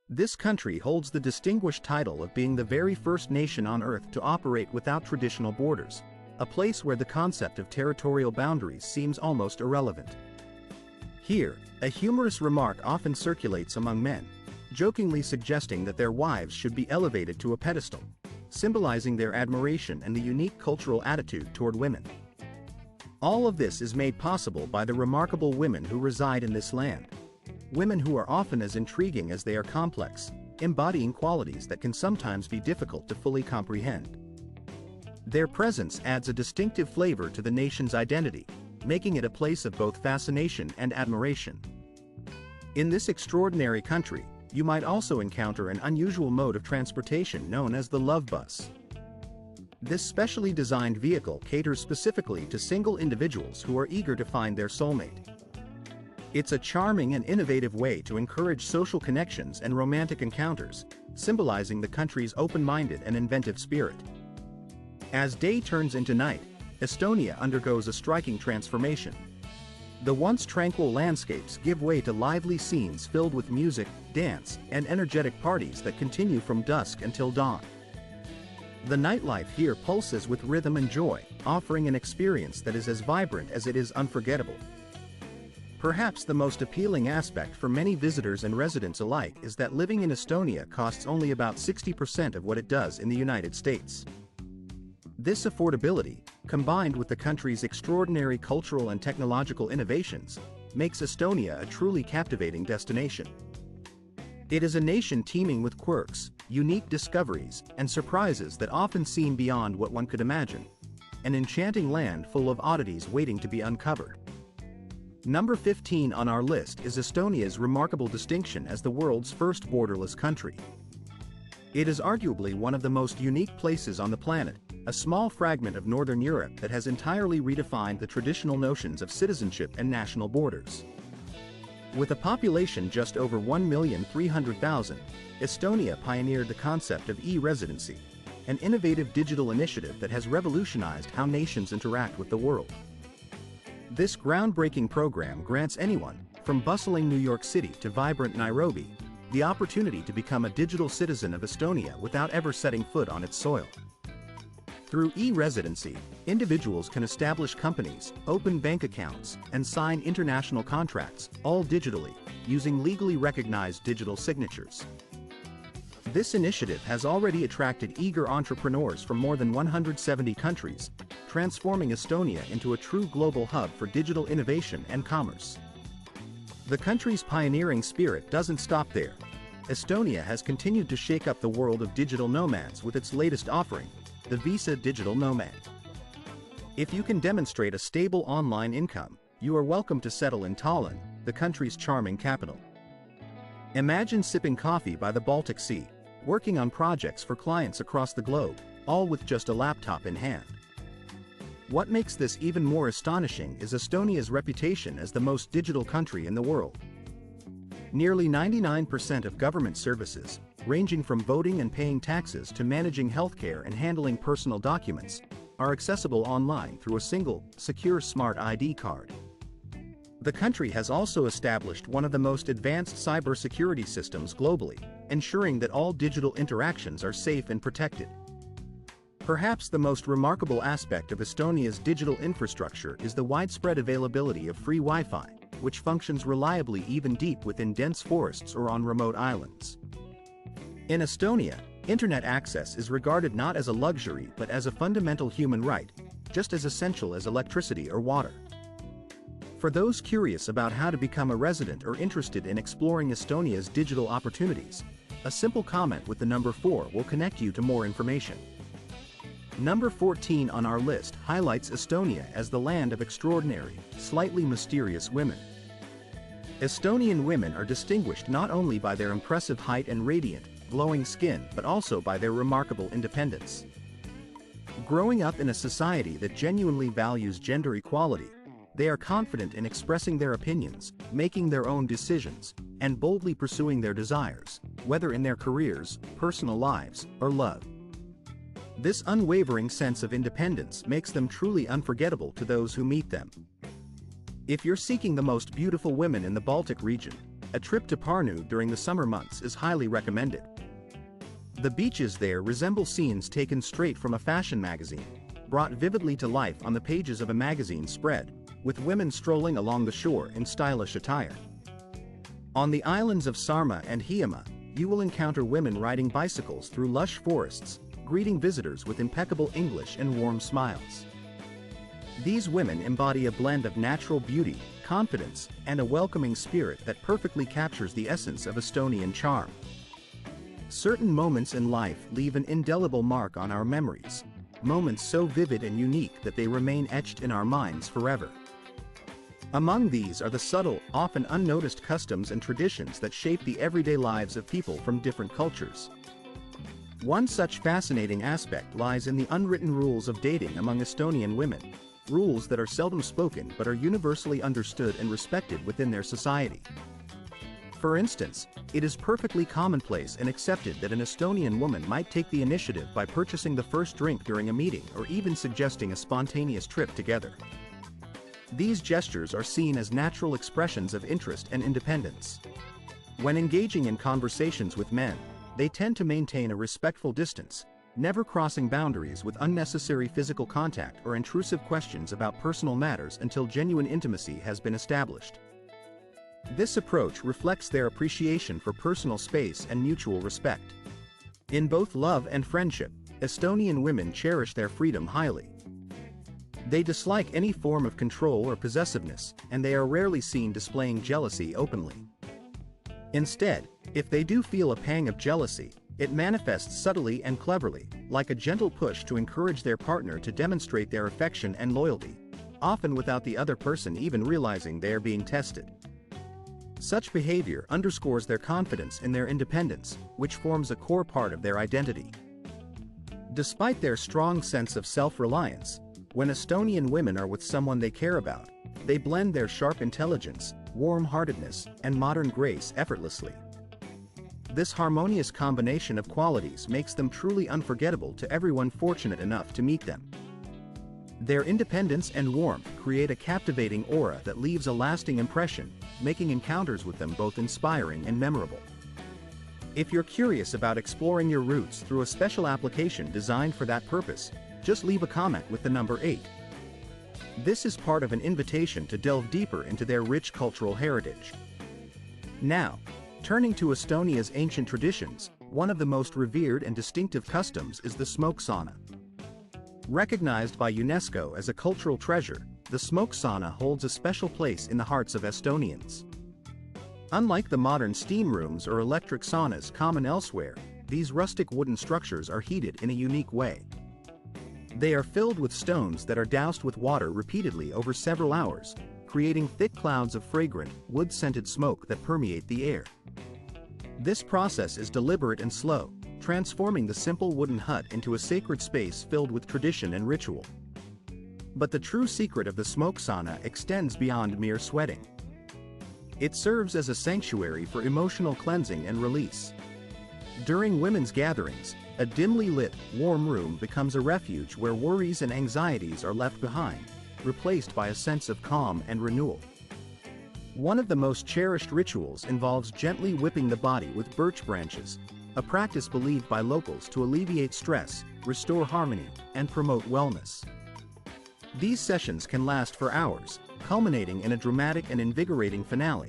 This country holds the distinguished title of being the very first nation on Earth to operate without traditional borders, a place where the concept of territorial boundaries seems almost irrelevant. Here, a humorous remark often circulates among men, jokingly suggesting that their wives should be elevated to a pedestal, symbolizing their admiration and the unique cultural attitude toward women. All of this is made possible by the remarkable women who reside in this land. Women who are often as intriguing as they are complex, embodying qualities that can sometimes be difficult to fully comprehend. Their presence adds a distinctive flavor to the nation's identity, making it a place of both fascination and admiration. In this extraordinary country, you might also encounter an unusual mode of transportation known as the love bus. This specially designed vehicle caters specifically to single individuals who are eager to find their soulmate. It's a charming and innovative way to encourage social connections and romantic encounters, symbolizing the country's open-minded and inventive spirit. As day turns into night, Estonia undergoes a striking transformation. The once tranquil landscapes give way to lively scenes filled with music, dance, and energetic parties that continue from dusk until dawn. The nightlife here pulses with rhythm and joy, offering an experience that is as vibrant as it is unforgettable. Perhaps the most appealing aspect for many visitors and residents alike is that living in Estonia costs only about 60% of what it does in the United States. This affordability, combined with the country's extraordinary cultural and technological innovations, makes Estonia a truly captivating destination. It is a nation teeming with quirks, unique discoveries, and surprises that often seem beyond what one could imagine. An enchanting land full of oddities waiting to be uncovered. Number 15 on our list is Estonia's remarkable distinction as the world's first borderless country. It is arguably one of the most unique places on the planet, a small fragment of Northern Europe that has entirely redefined the traditional notions of citizenship and national borders. With a population just over 1,300,000, Estonia pioneered the concept of e-residency, an innovative digital initiative that has revolutionized how nations interact with the world. This groundbreaking program grants anyone, from bustling New York City to vibrant Nairobi, the opportunity to become a digital citizen of Estonia without ever setting foot on its soil. Through e-residency, individuals can establish companies, open bank accounts, and sign international contracts, all digitally, using legally recognized digital signatures. This initiative has already attracted eager entrepreneurs from more than 170 countries, transforming Estonia into a true global hub for digital innovation and commerce. The country's pioneering spirit doesn't stop there. Estonia has continued to shake up the world of digital nomads with its latest offering, the Visa Digital Nomad. If you can demonstrate a stable online income, you are welcome to settle in Tallinn, the country's charming capital. Imagine sipping coffee by the Baltic Sea, working on projects for clients across the globe, all with just a laptop in hand. What makes this even more astonishing is Estonia's reputation as the most digital country in the world. Nearly 99% of government services, ranging from voting and paying taxes to managing healthcare and handling personal documents, are accessible online through a single, secure smart ID card. The country has also established one of the most advanced cybersecurity systems globally, ensuring that all digital interactions are safe and protected. Perhaps the most remarkable aspect of Estonia's digital infrastructure is the widespread availability of free Wi-Fi, which functions reliably even deep within dense forests or on remote islands. In Estonia, internet access is regarded not as a luxury but as a fundamental human right, just as essential as electricity or water. For those curious about how to become a resident or interested in exploring Estonia's digital opportunities, a simple comment with the number 4 will connect you to more information. Number 14 on our list highlights Estonia as the land of extraordinary, slightly mysterious women. Estonian women are distinguished not only by their impressive height and radiant, glowing skin but also by their remarkable independence. Growing up in a society that genuinely values gender equality, they are confident in expressing their opinions, making their own decisions, and boldly pursuing their desires, whether in their careers, personal lives, or love. This unwavering sense of independence makes them truly unforgettable to those who meet them. If you're seeking the most beautiful women in the Baltic region, a trip to Parnu during the summer months is highly recommended. The beaches there resemble scenes taken straight from a fashion magazine, brought vividly to life on the pages of a magazine spread, with women strolling along the shore in stylish attire. On the islands of Sarma and Hiama, you will encounter women riding bicycles through lush forests, greeting visitors with impeccable English and warm smiles. These women embody a blend of natural beauty, confidence, and a welcoming spirit that perfectly captures the essence of Estonian charm. Certain moments in life leave an indelible mark on our memories, moments so vivid and unique that they remain etched in our minds forever. Among these are the subtle, often unnoticed customs and traditions that shape the everyday lives of people from different cultures. One such fascinating aspect lies in the unwritten rules of dating among Estonian women, rules that are seldom spoken but are universally understood and respected within their society. For instance, it is perfectly commonplace and accepted that an Estonian woman might take the initiative by purchasing the first drink during a meeting or even suggesting a spontaneous trip together. These gestures are seen as natural expressions of interest and independence. When engaging in conversations with men, they tend to maintain a respectful distance, never crossing boundaries with unnecessary physical contact or intrusive questions about personal matters until genuine intimacy has been established. This approach reflects their appreciation for personal space and mutual respect. In both love and friendship, Estonian women cherish their freedom highly. They dislike any form of control or possessiveness, and they are rarely seen displaying jealousy openly. Instead, if they do feel a pang of jealousy, it manifests subtly and cleverly, like a gentle push to encourage their partner to demonstrate their affection and loyalty, often without the other person even realizing they are being tested. Such behavior underscores their confidence in their independence, which forms a core part of their identity. Despite their strong sense of self-reliance, when Estonian women are with someone they care about, they blend their sharp intelligence, warm-heartedness, and modern grace effortlessly. This harmonious combination of qualities makes them truly unforgettable to everyone fortunate enough to meet them. Their independence and warmth create a captivating aura that leaves a lasting impression, making encounters with them both inspiring and memorable. If you're curious about exploring your roots through a special application designed for that purpose, just leave a comment with the number 8. This is part of an invitation to delve deeper into their rich cultural heritage. Now, turning to Estonia's ancient traditions, one of the most revered and distinctive customs is the smoke sauna. Recognized by UNESCO as a cultural treasure, the smoke sauna holds a special place in the hearts of Estonians. Unlike the modern steam rooms or electric saunas common elsewhere, these rustic wooden structures are heated in a unique way. They are filled with stones that are doused with water repeatedly over several hours, creating thick clouds of fragrant, wood-scented smoke that permeate the air. This process is deliberate and slow, transforming the simple wooden hut into a sacred space filled with tradition and ritual. But the true secret of the smoke sauna extends beyond mere sweating. It serves as a sanctuary for emotional cleansing and release. During women's gatherings, a dimly lit, warm room becomes a refuge where worries and anxieties are left behind, replaced by a sense of calm and renewal. One of the most cherished rituals involves gently whipping the body with birch branches, a practice believed by locals to alleviate stress, restore harmony, and promote wellness. These sessions can last for hours, culminating in a dramatic and invigorating finale.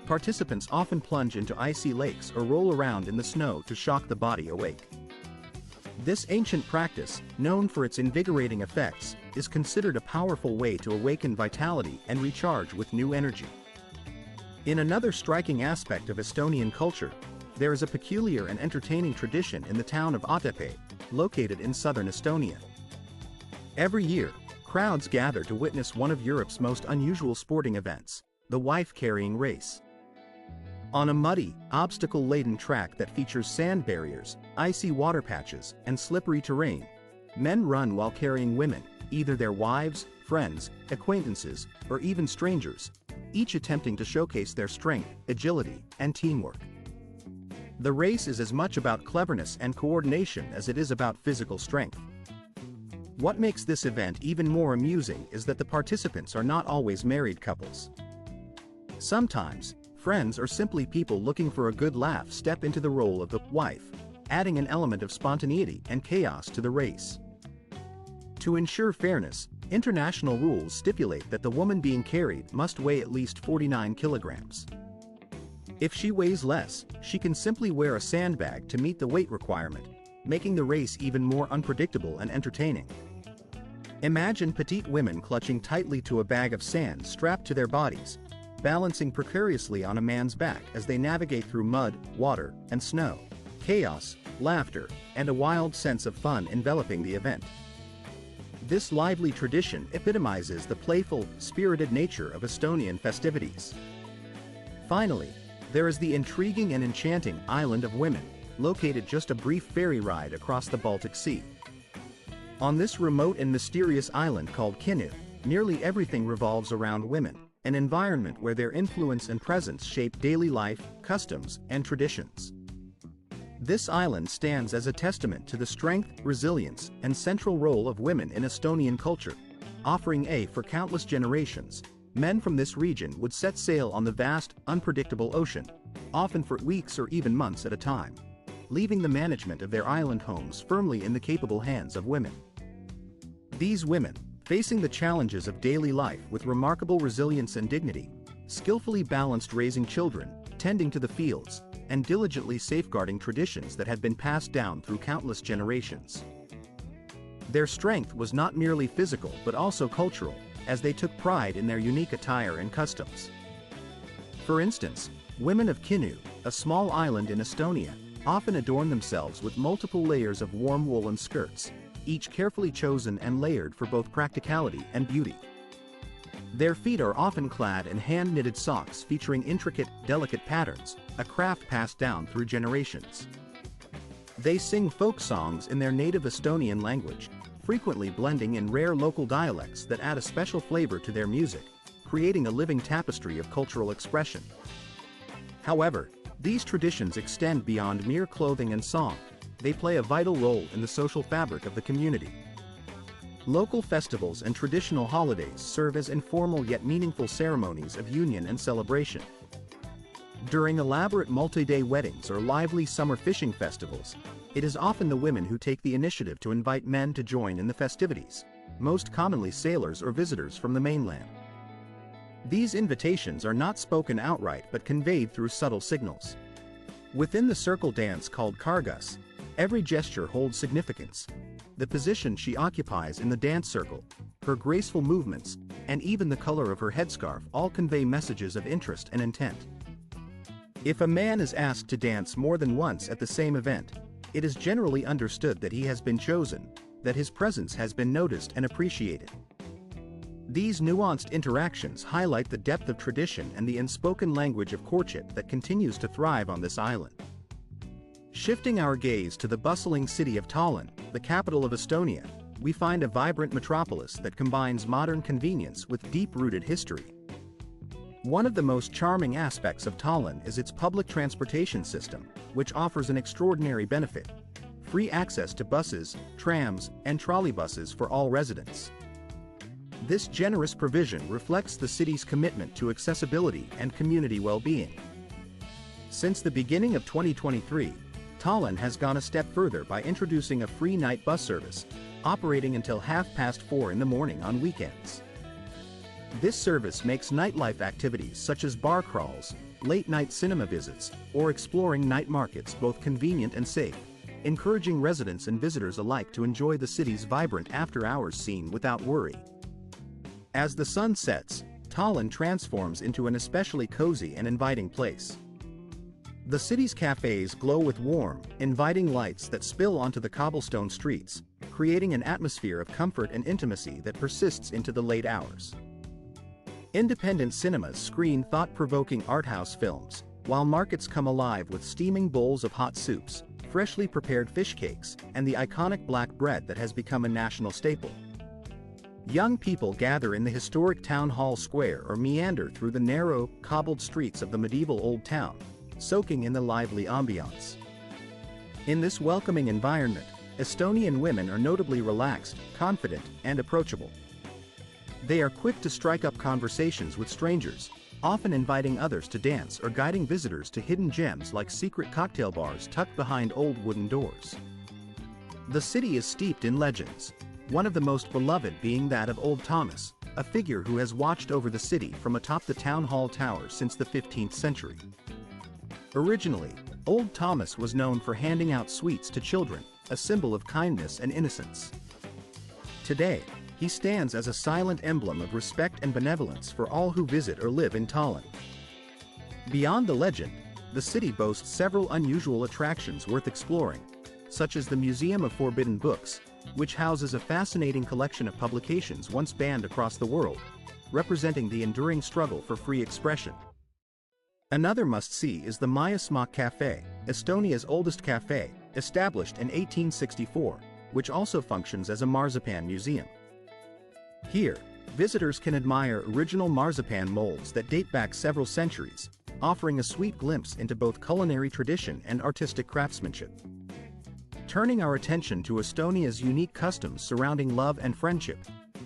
Participants often plunge into icy lakes or roll around in the snow to shock the body awake. This ancient practice, known for its invigorating effects, is considered a powerful way to awaken vitality and recharge with new energy. In another striking aspect of Estonian culture, there is a peculiar and entertaining tradition in the town of Otepää, located in southern Estonia. Every year, crowds gather to witness one of Europe's most unusual sporting events, the wife-carrying race. On a muddy, obstacle-laden track that features sand barriers, icy water patches, and slippery terrain, men run while carrying women, either their wives, friends, acquaintances, or even strangers, each attempting to showcase their strength, agility, and teamwork. The race is as much about cleverness and coordination as it is about physical strength. What makes this event even more amusing is that the participants are not always married couples. Sometimes, Friends or simply people looking for a good laugh step into the role of the wife, adding an element of spontaneity and chaos to the race. To ensure fairness, international rules stipulate that the woman being carried must weigh at least 49 kilograms. If she weighs less, she can simply wear a sandbag to meet the weight requirement, making the race even more unpredictable and entertaining. Imagine petite women clutching tightly to a bag of sand strapped to their bodies, balancing precariously on a man's back as they navigate through mud, water, and snow. Chaos, laughter, and a wild sense of fun enveloping the event. This lively tradition epitomizes the playful, spirited nature of Estonian festivities. Finally, there is the intriguing and enchanting Island of Women, located just a brief ferry ride across the Baltic Sea. On this remote and mysterious island called Kinu, nearly everything revolves around women, an environment where their influence and presence shape daily life, customs, and traditions. This island stands as a testament to the strength, resilience, and central role of women in Estonian culture, offering for countless generations. Men from this region would set sail on the vast, unpredictable ocean, often for weeks or even months at a time, leaving the management of their island homes firmly in the capable hands of women. These women, facing the challenges of daily life with remarkable resilience and dignity, skillfully balanced raising children, tending to the fields, and diligently safeguarding traditions that had been passed down through countless generations. Their strength was not merely physical but also cultural, as they took pride in their unique attire and customs. For instance, women of Kinu, a small island in Estonia, often adorn themselves with multiple layers of warm woolen skirts, each carefully chosen and layered for both practicality and beauty. Their feet are often clad in hand-knitted socks featuring intricate, delicate patterns, a craft passed down through generations. They sing folk songs in their native Estonian language, frequently blending in rare local dialects that add a special flavor to their music, creating a living tapestry of cultural expression. However, these traditions extend beyond mere clothing and song. They play a vital role in the social fabric of the community. Local festivals and traditional holidays serve as informal yet meaningful ceremonies of union and celebration. During elaborate multi-day weddings or lively summer fishing festivals, it is often the women who take the initiative to invite men to join in the festivities, most commonly sailors or visitors from the mainland. These invitations are not spoken outright but conveyed through subtle signals. Within the circle dance called kargas, every gesture holds significance. The position she occupies in the dance circle, her graceful movements, and even the color of her headscarf all convey messages of interest and intent. If a man is asked to dance more than once at the same event, it is generally understood that he has been chosen, that his presence has been noticed and appreciated. These nuanced interactions highlight the depth of tradition and the unspoken language of courtship that continues to thrive on this island. Shifting our gaze to the bustling city of Tallinn, the capital of Estonia, we find a vibrant metropolis that combines modern convenience with deep-rooted history. One of the most charming aspects of Tallinn is its public transportation system, which offers an extraordinary benefit: free access to buses, trams, and trolleybuses for all residents. This generous provision reflects the city's commitment to accessibility and community well-being. Since the beginning of 2023, Tallinn has gone a step further by introducing a free night bus service, operating until 4:30 in the morning on weekends. This service makes nightlife activities such as bar crawls, late-night cinema visits, or exploring night markets both convenient and safe, encouraging residents and visitors alike to enjoy the city's vibrant after-hours scene without worry. As the sun sets, Tallinn transforms into an especially cozy and inviting place. The city's cafes glow with warm, inviting lights that spill onto the cobblestone streets, creating an atmosphere of comfort and intimacy that persists into the late hours. Independent cinemas screen thought-provoking art house films, while markets come alive with steaming bowls of hot soups, freshly prepared fish cakes, and the iconic black bread that has become a national staple. Young people gather in the historic town hall square or meander through the narrow, cobbled streets of the medieval old town, soaking in the lively ambiance. In this welcoming environment, Estonian women are notably relaxed, confident, and approachable. They are quick to strike up conversations with strangers, often inviting others to dance or guiding visitors to hidden gems like secret cocktail bars tucked behind old wooden doors. The city is steeped in legends, one of the most beloved being that of Old Thomas, a figure who has watched over the city from atop the town hall tower since the 15th century. Originally, Old Thomas was known for handing out sweets to children, a symbol of kindness and innocence. Today, he stands as a silent emblem of respect and benevolence for all who visit or live in Tallinn. Beyond the legend, the city boasts several unusual attractions worth exploring, such as the Museum of Forbidden Books, which houses a fascinating collection of publications once banned across the world, representing the enduring struggle for free expression. Another must-see is the Maja Smaak Cafe, Estonia's oldest cafe, established in 1864, which also functions as a marzipan museum. Here, visitors can admire original marzipan molds that date back several centuries, offering a sweet glimpse into both culinary tradition and artistic craftsmanship. Turning our attention to Estonia's unique customs surrounding love and friendship,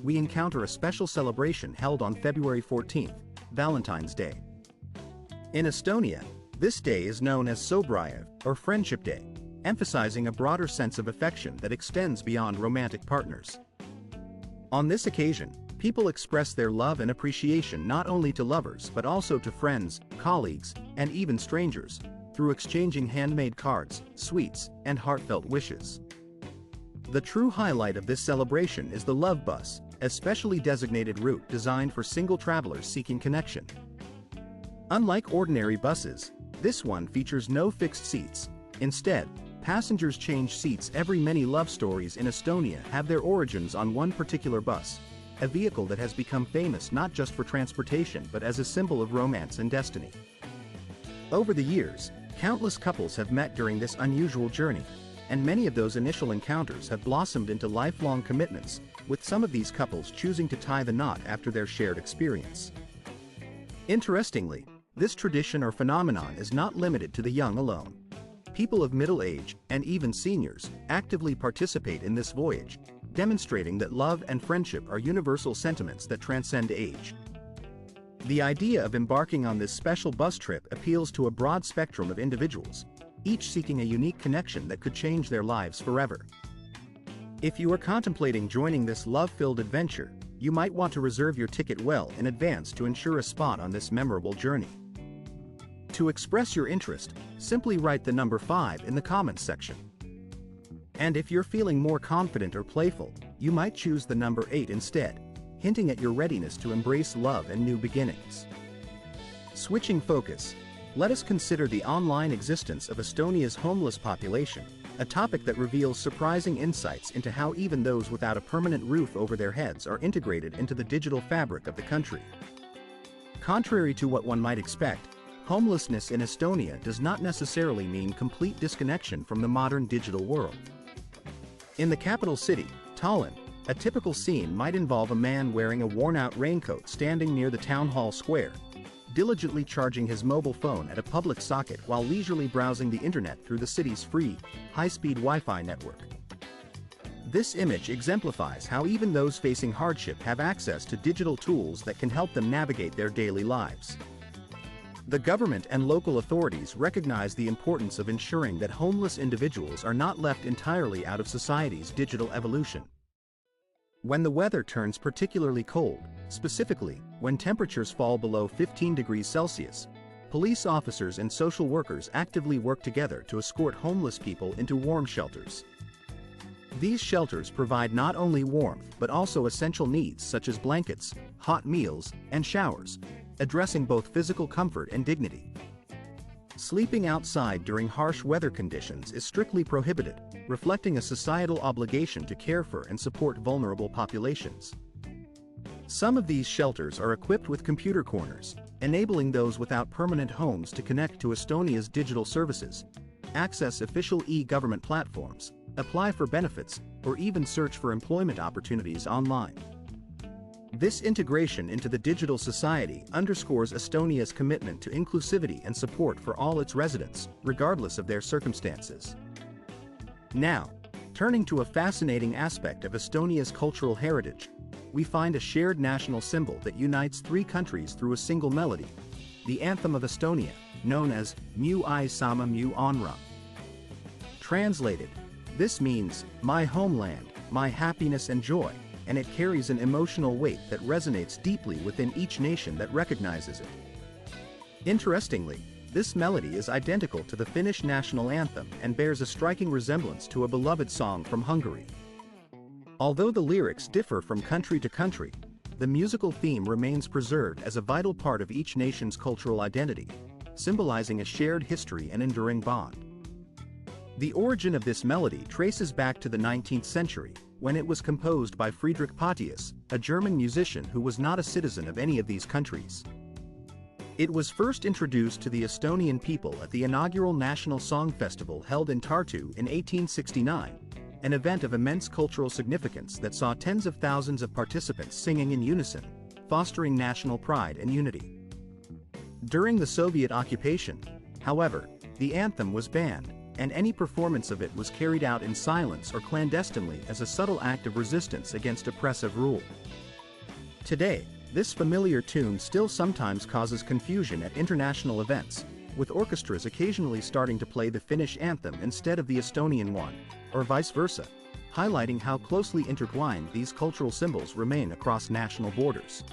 we encounter a special celebration held on February 14th, Valentine's Day. In Estonia, this day is known as Sõbraev, or Friendship Day, emphasizing a broader sense of affection that extends beyond romantic partners. On this occasion, people express their love and appreciation not only to lovers but also to friends, colleagues, and even strangers, through exchanging handmade cards, sweets, and heartfelt wishes. The true highlight of this celebration is the Love Bus, a specially designated route designed for single travelers seeking connection. Unlike ordinary buses, this one features no fixed seats. Instead, passengers change seats. Many love stories in Estonia have their origins on one particular bus, a vehicle that has become famous not just for transportation but as a symbol of romance and destiny. Over the years, countless couples have met during this unusual journey, and many of those initial encounters have blossomed into lifelong commitments, with some of these couples choosing to tie the knot after their shared experience. Interestingly, this tradition or phenomenon is not limited to the young alone. People of middle age, and even seniors, actively participate in this voyage, demonstrating that love and friendship are universal sentiments that transcend age. The idea of embarking on this special bus trip appeals to a broad spectrum of individuals, each seeking a unique connection that could change their lives forever. If you are contemplating joining this love-filled adventure, you might want to reserve your ticket well in advance to ensure a spot on this memorable journey. To express your interest, simply write the number 5 in the comments section. And if you're feeling more confident or playful, you might choose the number 8 instead, hinting at your readiness to embrace love and new beginnings. Switching focus, let us consider the online existence of Estonia's homeless population, a topic that reveals surprising insights into how even those without a permanent roof over their heads are integrated into the digital fabric of the country. Contrary to what one might expect, homelessness in Estonia does not necessarily mean complete disconnection from the modern digital world. In the capital city, Tallinn, a typical scene might involve a man wearing a worn-out raincoat standing near the town hall square, diligently charging his mobile phone at a public socket while leisurely browsing the internet through the city's free, high-speed Wi-Fi network. This image exemplifies how even those facing hardship have access to digital tools that can help them navigate their daily lives. The government and local authorities recognize the importance of ensuring that homeless individuals are not left entirely out of society's digital evolution. When the weather turns particularly cold, specifically when temperatures fall below 15 degrees Celsius, police officers and social workers actively work together to escort homeless people into warm shelters. These shelters provide not only warmth but also essential needs such as blankets, hot meals, and showers, addressing both physical comfort and dignity. Sleeping outside during harsh weather conditions is strictly prohibited, reflecting a societal obligation to care for and support vulnerable populations. Some of these shelters are equipped with computer corners, enabling those without permanent homes to connect to Estonia's digital services, access official e-government platforms, apply for benefits, or even search for employment opportunities online. This integration into the digital society underscores Estonia's commitment to inclusivity and support for all its residents, regardless of their circumstances. Now, turning to a fascinating aspect of Estonia's cultural heritage, we find a shared national symbol that unites three countries through a single melody, the anthem of Estonia, known as Mu I Sama Mu Onram. Translated, this means, my homeland, my happiness and joy, and it carries an emotional weight that resonates deeply within each nation that recognizes it. Interestingly, this melody is identical to the Finnish national anthem and bears a striking resemblance to a beloved song from Hungary. Although the lyrics differ from country to country, the musical theme remains preserved as a vital part of each nation's cultural identity, symbolizing a shared history and enduring bond. The origin of this melody traces back to the 19th century, when it was composed by Friedrich Pottius, a German musician who was not a citizen of any of these countries. It was first introduced to the Estonian people at the inaugural National Song Festival held in Tartu in 1869, an event of immense cultural significance that saw tens of thousands of participants singing in unison, fostering national pride and unity. During the Soviet occupation, however, the anthem was banned, and any performance of it was carried out in silence or clandestinely as a subtle act of resistance against oppressive rule. Today, this familiar tune still sometimes causes confusion at international events, with orchestras occasionally starting to play the Finnish anthem instead of the Estonian one, or vice versa, highlighting how closely intertwined these cultural symbols remain across national borders.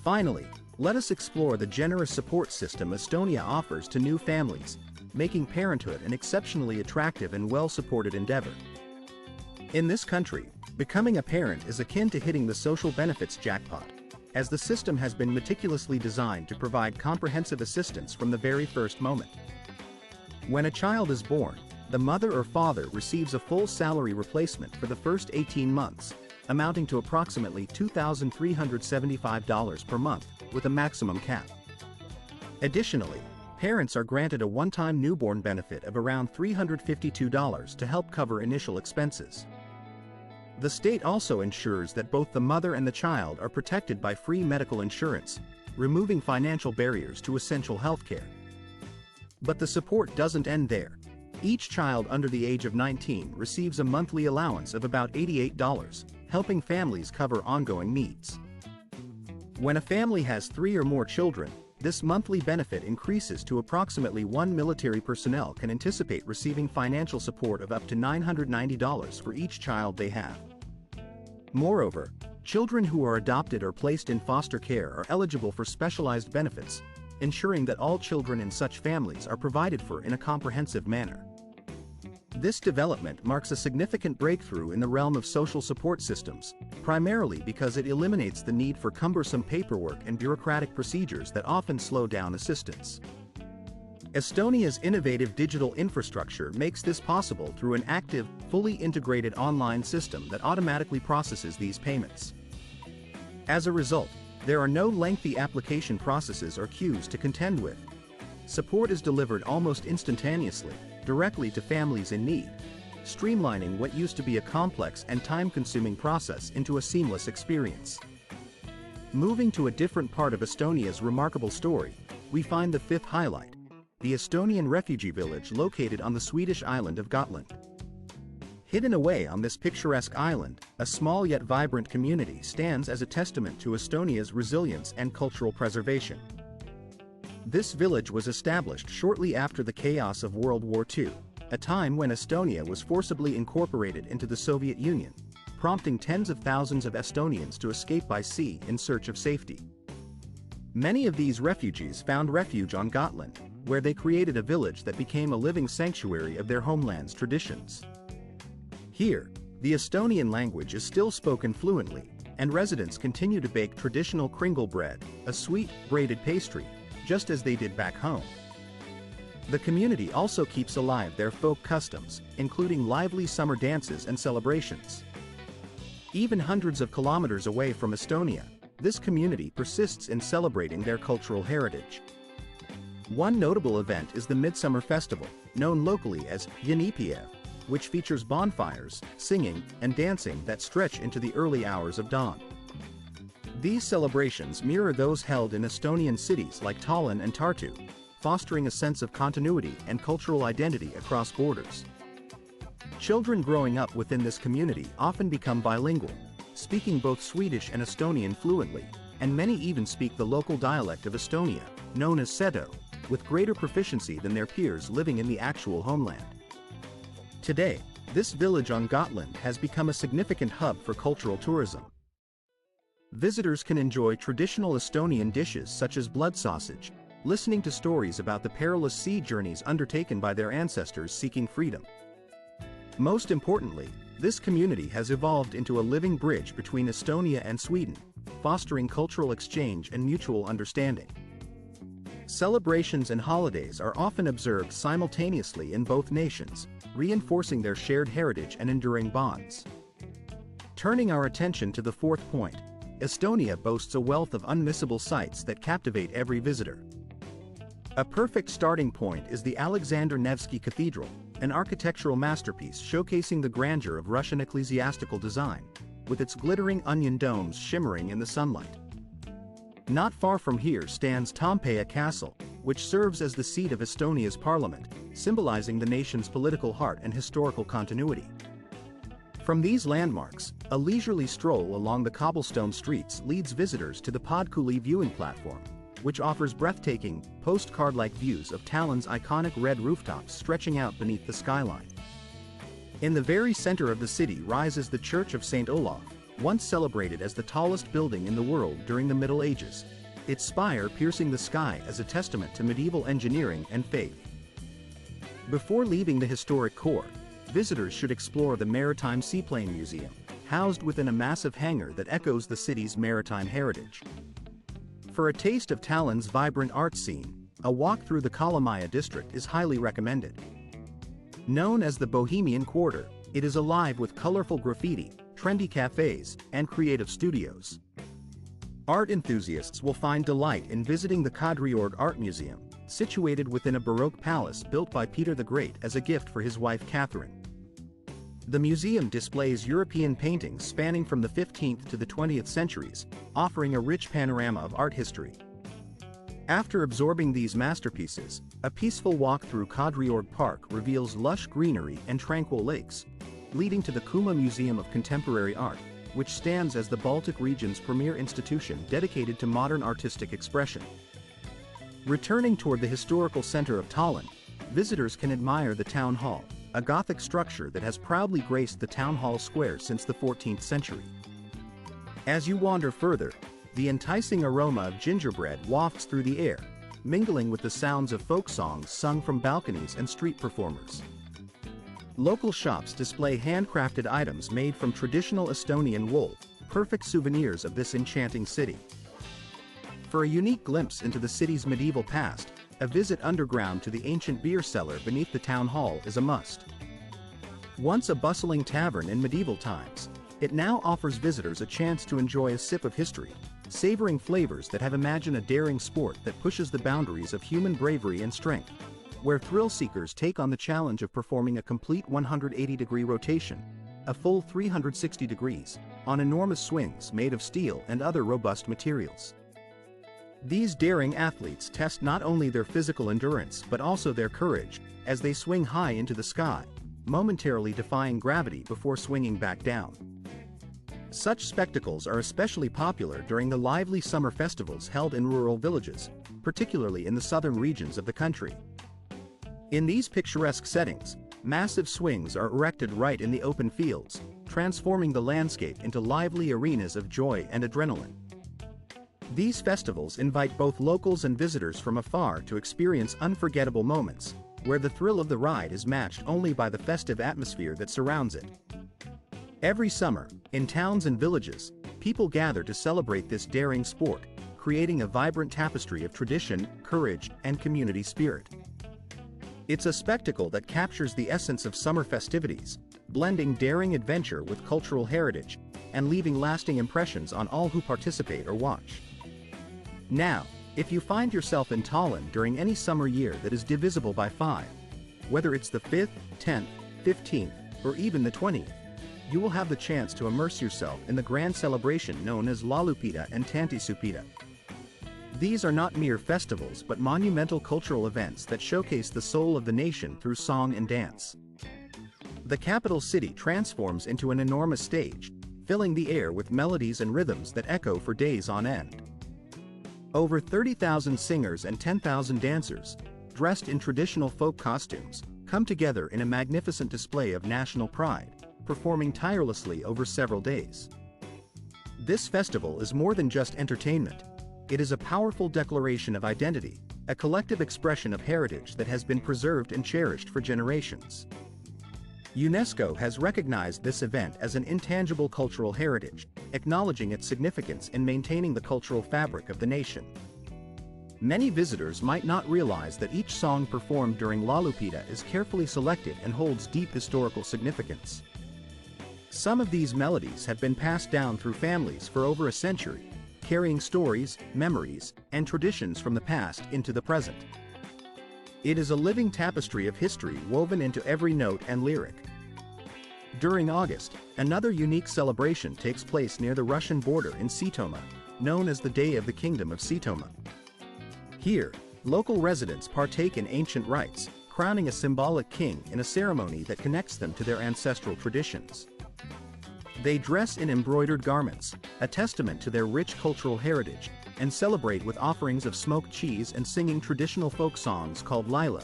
Finally, let us explore the generous support system Estonia offers to new families, making parenthood an exceptionally attractive and well-supported endeavor. In this country, becoming a parent is akin to hitting the social benefits jackpot, as the system has been meticulously designed to provide comprehensive assistance from the very first moment. When a child is born, the mother or father receives a full salary replacement for the first 18 months, amounting to approximately $2,375 per month, with a maximum cap. Additionally, parents are granted a one-time newborn benefit of around $352 to help cover initial expenses. The state also ensures that both the mother and the child are protected by free medical insurance, removing financial barriers to essential healthcare. But the support doesn't end there. Each child under the age of 19 receives a monthly allowance of about $88, helping families cover ongoing needs. When a family has 3 or more children, this monthly benefit increases to approximately 1 military personnel can anticipate receiving financial support of up to $990 for each child they have. Moreover, children who are adopted or placed in foster care are eligible for specialized benefits, ensuring that all children in such families are provided for in a comprehensive manner. This development marks a significant breakthrough in the realm of social support systems, primarily because it eliminates the need for cumbersome paperwork and bureaucratic procedures that often slow down assistance. Estonia's innovative digital infrastructure makes this possible through an active, fully integrated online system that automatically processes these payments. As a result, there are no lengthy application processes or queues to contend with. Support is delivered almost instantaneously, directly to families in need, streamlining what used to be a complex and time-consuming process into a seamless experience. Moving to a different part of Estonia's remarkable story, we find the fifth highlight, the Estonian refugee village located on the Swedish island of Gotland. Hidden away on this picturesque island, a small yet vibrant community stands as a testament to Estonia's resilience and cultural preservation. This village was established shortly after the chaos of World War II, a time when Estonia was forcibly incorporated into the Soviet Union, prompting tens of thousands of Estonians to escape by sea in search of safety. Many of these refugees found refuge on Gotland, where they created a village that became a living sanctuary of their homeland's traditions. Here, the Estonian language is still spoken fluently, and residents continue to bake traditional kringle bread, a sweet, braided pastry, just as they did back home. The community also keeps alive their folk customs, including lively summer dances and celebrations. Even hundreds of kilometers away from Estonia, this community persists in celebrating their cultural heritage. One notable event is the Midsummer Festival, known locally as Jänipäev, which features bonfires, singing, and dancing that stretch into the early hours of dawn. These celebrations mirror those held in Estonian cities like Tallinn and Tartu, fostering a sense of continuity and cultural identity across borders. Children growing up within this community often become bilingual, speaking both Swedish and Estonian fluently, and many even speak the local dialect of Estonia, known as Seto, with greater proficiency than their peers living in the actual homeland. Today, this village on Gotland has become a significant hub for cultural tourism. Visitors can enjoy traditional Estonian dishes such as blood sausage, listening to stories about the perilous sea journeys undertaken by their ancestors seeking freedom. Most importantly, this community has evolved into a living bridge between Estonia and Sweden, fostering cultural exchange and mutual understanding. Celebrations and holidays are often observed simultaneously in both nations, reinforcing their shared heritage and enduring bonds. Turning our attention to the fourth point, Estonia boasts a wealth of unmissable sights that captivate every visitor. A perfect starting point is the Alexander Nevsky Cathedral, an architectural masterpiece showcasing the grandeur of Russian ecclesiastical design, with its glittering onion domes shimmering in the sunlight. Not far from here stands Toompea Castle, which serves as the seat of Estonia's parliament, symbolizing the nation's political heart and historical continuity. From these landmarks, a leisurely stroll along the cobblestone streets leads visitors to the Podkuli viewing platform, which offers breathtaking, postcard-like views of Tallinn's iconic red rooftops stretching out beneath the skyline. In the very center of the city rises the Church of St. Olaf, once celebrated as the tallest building in the world during the Middle Ages, its spire piercing the sky as a testament to medieval engineering and faith. Before leaving the historic core, visitors should explore the Maritime Seaplane Museum, housed within a massive hangar that echoes the city's maritime heritage. For a taste of Tallinn's vibrant art scene, a walk through the Kalamaja district is highly recommended. Known as the Bohemian Quarter, it is alive with colorful graffiti, trendy cafes, and creative studios. Art enthusiasts will find delight in visiting the Kadriorg Art Museum, situated within a Baroque palace built by Peter the Great as a gift for his wife Catherine. The museum displays European paintings spanning from the 15th to the 20th centuries, offering a rich panorama of art history. After absorbing these masterpieces, a peaceful walk through Kadriorg Park reveals lush greenery and tranquil lakes, leading to the Kuma Museum of Contemporary Art, which stands as the Baltic region's premier institution dedicated to modern artistic expression. Returning toward the historical center of Tallinn, visitors can admire the Town Hall, a Gothic structure that has proudly graced the Town Hall Square since the 14th century. As you wander further, the enticing aroma of gingerbread wafts through the air, mingling with the sounds of folk songs sung from balconies and street performers. Local shops display handcrafted items made from traditional Estonian wool, perfect souvenirs of this enchanting city. For a unique glimpse into the city's medieval past, a visit underground to the ancient beer cellar beneath the town hall is a must. Once a bustling tavern in medieval times, it now offers visitors a chance to enjoy a sip of history, savoring flavors that have imagined a daring sport that pushes the boundaries of human bravery and strength, where thrill seekers take on the challenge of performing a complete 180-degree rotation, a full 360 degrees, on enormous swings made of steel and other robust materials. These daring athletes test not only their physical endurance but also their courage, as they swing high into the sky, momentarily defying gravity before swinging back down. Such spectacles are especially popular during the lively summer festivals held in rural villages, particularly in the southern regions of the country. In these picturesque settings, massive swings are erected right in the open fields, transforming the landscape into lively arenas of joy and adrenaline. These festivals invite both locals and visitors from afar to experience unforgettable moments, where the thrill of the ride is matched only by the festive atmosphere that surrounds it. Every summer, in towns and villages, people gather to celebrate this daring sport, creating a vibrant tapestry of tradition, courage, and community spirit. It's a spectacle that captures the essence of summer festivities, blending daring adventure with cultural heritage, and leaving lasting impressions on all who participate or watch. Now, if you find yourself in Tallinn during any summer year that is divisible by 5, whether it's the 5th, 10th, 15th, or even the 20th, you will have the chance to immerse yourself in the grand celebration known as Lalupida and Tantisupida. These are not mere festivals but monumental cultural events that showcase the soul of the nation through song and dance. The capital city transforms into an enormous stage, filling the air with melodies and rhythms that echo for days on end. Over 30,000 singers and 10,000 dancers, dressed in traditional folk costumes, come together in a magnificent display of national pride, performing tirelessly over several days. This festival is more than just entertainment. It is a powerful declaration of identity, a collective expression of heritage that has been preserved and cherished for generations. UNESCO has recognized this event as an intangible cultural heritage, acknowledging its significance in maintaining the cultural fabric of the nation. Many visitors might not realize that each song performed during La Lupita is carefully selected and holds deep historical significance. Some of these melodies have been passed down through families for over a century, carrying stories, memories, and traditions from the past into the present. It is a living tapestry of history woven into every note and lyric. During August, another unique celebration takes place near the Russian border in Sitoma, known as the Day of the Kingdom of Sitoma. Here, local residents partake in ancient rites, crowning a symbolic king in a ceremony that connects them to their ancestral traditions. They dress in embroidered garments, a testament to their rich cultural heritage, and celebrate with offerings of smoked cheese and singing traditional folk songs called Lila,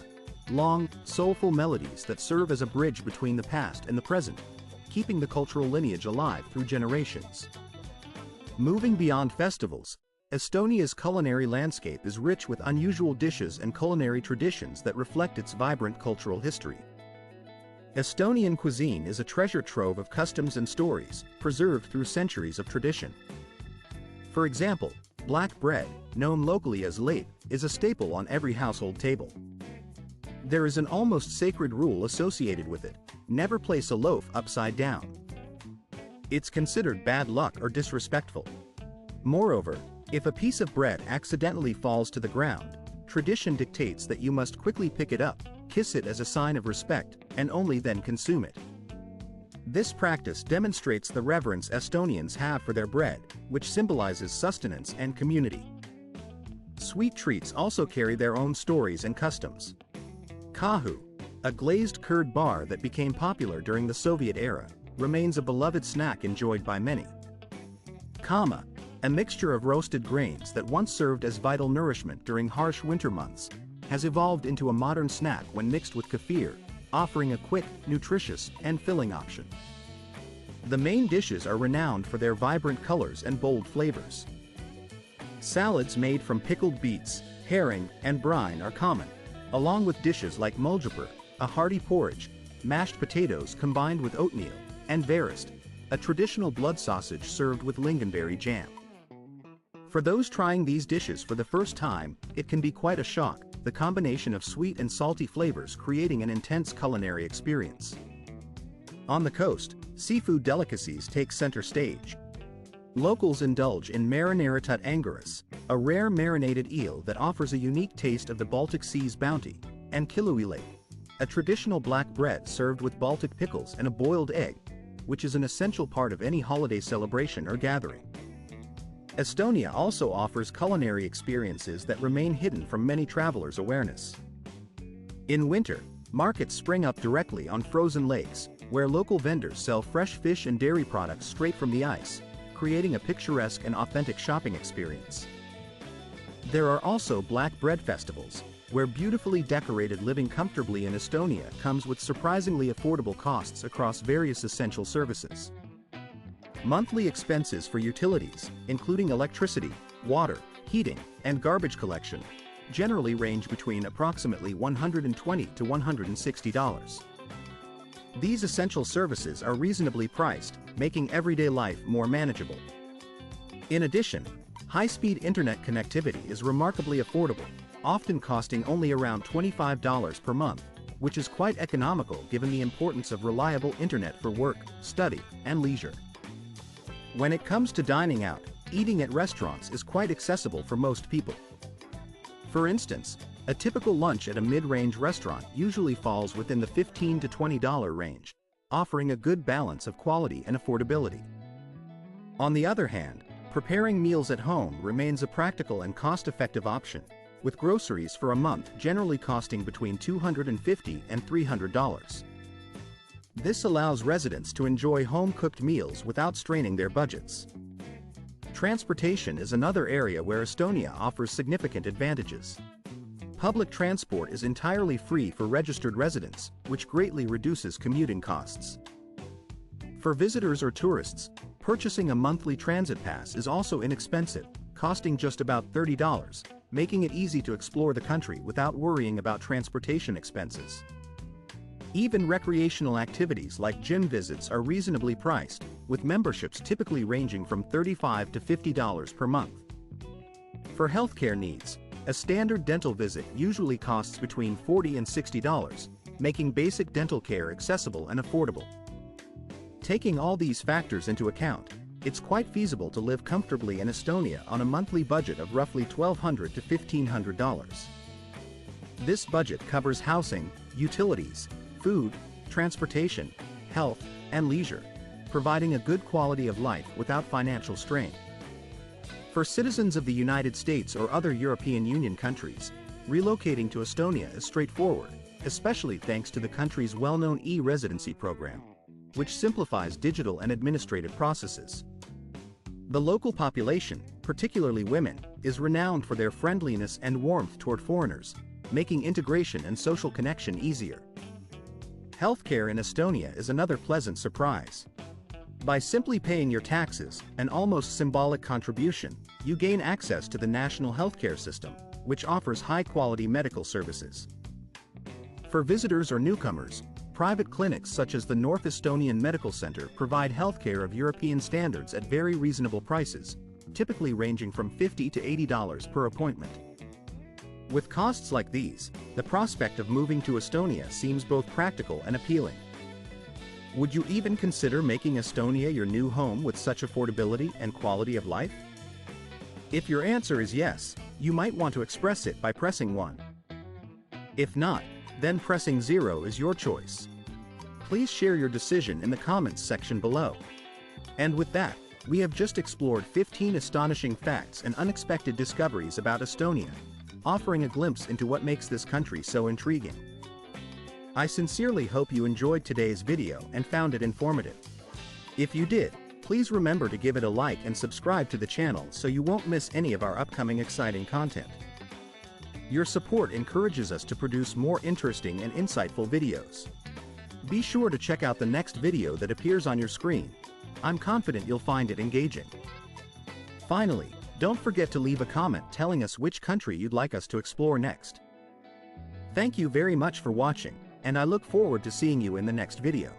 long, soulful melodies that serve as a bridge between the past and the present, keeping the cultural lineage alive through generations. Moving beyond festivals, Estonia's culinary landscape is rich with unusual dishes and culinary traditions that reflect its vibrant cultural history. Estonian cuisine is a treasure trove of customs and stories, preserved through centuries of tradition. For example, black bread, known locally as leib, is a staple on every household table. There is an almost sacred rule associated with it: never place a loaf upside down. It's considered bad luck or disrespectful. Moreover, if a piece of bread accidentally falls to the ground, tradition dictates that you must quickly pick it up, kiss it as a sign of respect, and only then consume it. This practice demonstrates the reverence Estonians have for their bread, which symbolizes sustenance and community. Sweet treats also carry their own stories and customs. Kahu, a glazed curd bar that became popular during the Soviet era, remains a beloved snack enjoyed by many. Kama, a mixture of roasted grains that once served as vital nourishment during harsh winter months, has evolved into a modern snack when mixed with kefir, offering a quick, nutritious, and filling option. The main dishes are renowned for their vibrant colors and bold flavors. Salads made from pickled beets, herring, and brine are common, along with dishes like muljapur, a hearty porridge, mashed potatoes combined with oatmeal, and verest, a traditional blood sausage served with lingonberry jam. For those trying these dishes for the first time, it can be quite a shock, the combination of sweet and salty flavors creating an intense culinary experience. On the coast, seafood delicacies take center stage. Locals indulge in marinaritut anguris, a rare marinated eel that offers a unique taste of the Baltic Sea's bounty, and kiluile, a traditional black bread served with Baltic pickles and a boiled egg, which is an essential part of any holiday celebration or gathering. Estonia also offers culinary experiences that remain hidden from many travelers' awareness. In winter, markets spring up directly on frozen lakes, where local vendors sell fresh fish and dairy products straight from the ice, creating a picturesque and authentic shopping experience. There are also black bread festivals, where beautifully decorated living comfortably in Estonia comes with surprisingly affordable costs across various essential services. Monthly expenses for utilities, including electricity, water, heating, and garbage collection, generally range between approximately $120 to $160. These essential services are reasonably priced, making everyday life more manageable. In addition, high-speed internet connectivity is remarkably affordable, often costing only around $25 per month, which is quite economical given the importance of reliable internet for work, study, and leisure. When it comes to dining out, eating at restaurants is quite accessible for most people. For instance, a typical lunch at a mid-range restaurant usually falls within the $15 to $20 range, offering a good balance of quality and affordability. On the other hand, preparing meals at home remains a practical and cost-effective option, with groceries for a month generally costing between $250 and $300. This allows residents to enjoy home-cooked meals without straining their budgets. Transportation is another area where Estonia offers significant advantages. Public transport is entirely free for registered residents, which greatly reduces commuting costs. For visitors or tourists, purchasing a monthly transit pass is also inexpensive, costing just about $30, making it easy to explore the country without worrying about transportation expenses. Even recreational activities like gym visits are reasonably priced, with memberships typically ranging from $35 to $50 per month. For healthcare needs, a standard dental visit usually costs between $40 and $60, making basic dental care accessible and affordable. Taking all these factors into account, it's quite feasible to live comfortably in Estonia on a monthly budget of roughly $1,200 to $1,500. This budget covers housing, utilities, food, transportation, health, and leisure, providing a good quality of life without financial strain. For citizens of the United States or other European Union countries, relocating to Estonia is straightforward, especially thanks to the country's well-known e-residency program, which simplifies digital and administrative processes. The local population, particularly women, is renowned for their friendliness and warmth toward foreigners, making integration and social connection easier. Healthcare in Estonia is another pleasant surprise. By simply paying your taxes, an almost symbolic contribution, you gain access to the national healthcare system, which offers high-quality medical services. For visitors or newcomers, private clinics such as the North Estonian Medical Center provide healthcare of European standards at very reasonable prices, typically ranging from $50 to $80 per appointment. With costs like these, the prospect of moving to Estonia seems both practical and appealing. Would you even consider making Estonia your new home with such affordability and quality of life? If your answer is yes, you might want to express it by pressing 1. If not, then pressing 0 is your choice. Please share your decision in the comments section below. And with that, we have just explored 15 astonishing facts and unexpected discoveries about Estonia, offering a glimpse into what makes this country so intriguing. I sincerely hope you enjoyed today's video and found it informative. If you did, please remember to give it a like and subscribe to the channel so you won't miss any of our upcoming exciting content. Your support encourages us to produce more interesting and insightful videos. Be sure to check out the next video that appears on your screen. I'm confident you'll find it engaging. Finally, don't forget to leave a comment telling us which country you'd like us to explore next. Thank you very much for watching, and I look forward to seeing you in the next video.